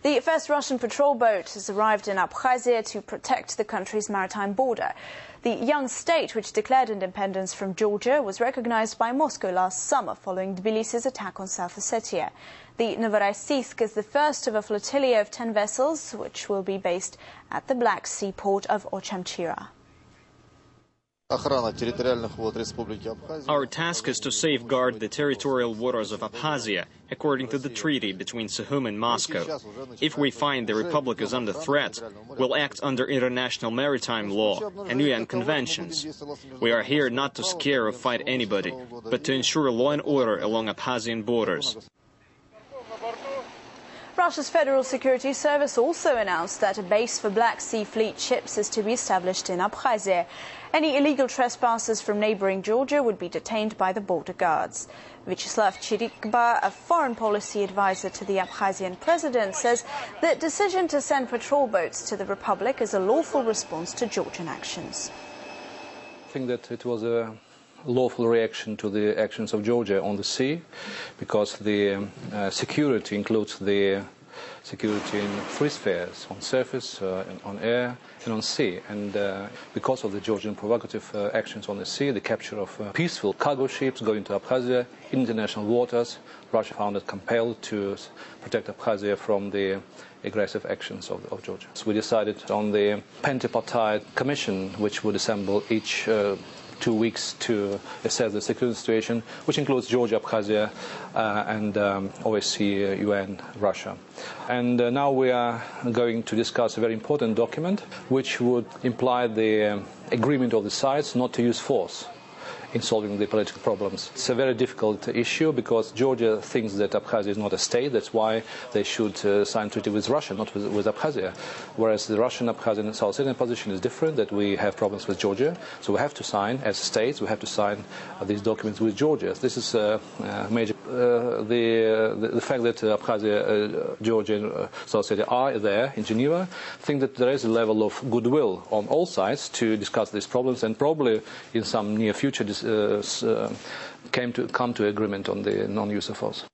The first Russian patrol boat has arrived in Abkhazia to protect the country's maritime border. The young state, which declared independence from Georgia, was recognized by Moscow last summer following Tbilisi's attack on South Ossetia. The Novorossiysk is the first of a flotilla of 10 vessels, which will be based at the Black Sea port of Ochamchira. Our task is to safeguard the territorial waters of Abkhazia, according to the treaty between Sukhum and Moscow. If we find the Republic is under threat, we'll act under international maritime law and UN conventions. We are here not to scare or fight anybody, but to ensure law and order along Abkhazian borders. Russia's Federal Security Service also announced that a base for Black Sea Fleet ships is to be established in Abkhazia. Any illegal trespassers from neighboring Georgia would be detained by the border guards. Vyacheslav Chirikba, a foreign policy advisor to the Abkhazian president, says the decision to send patrol boats to the republic is a lawful response to Georgian actions. I think that it was a lawful reaction to the actions of Georgia on the sea, because the security includes the security in three spheres: on surface, on air and on sea. And because of the Georgian provocative actions on the sea, the capture of peaceful cargo ships going to Abkhazia in international waters, Russia found it compelled to protect Abkhazia from the aggressive actions of Georgia. So we decided on the pentapartite commission, which would assemble each 2 weeks to assess the security situation, which includes Georgia, Abkhazia, and OSCE, UN, Russia. And now we are going to discuss a very important document, which would imply the agreement of the sides not to use force in solving the political problems. It's a very difficult issue because Georgia thinks that Abkhazia is not a state. That's why they should sign a treaty with Russia, not with Abkhazia. Whereas the Russian, Abkhazian and South Ossetian position is different, that we have problems with Georgia. So we have to sign, as states, we have to sign these documents with Georgia. This is a major... the fact that Abkhazia, Georgia and South Ossetia are there in Geneva, I think that there is a level of goodwill on all sides to discuss these problems, and probably in some near future come to agreement on the non-use of force.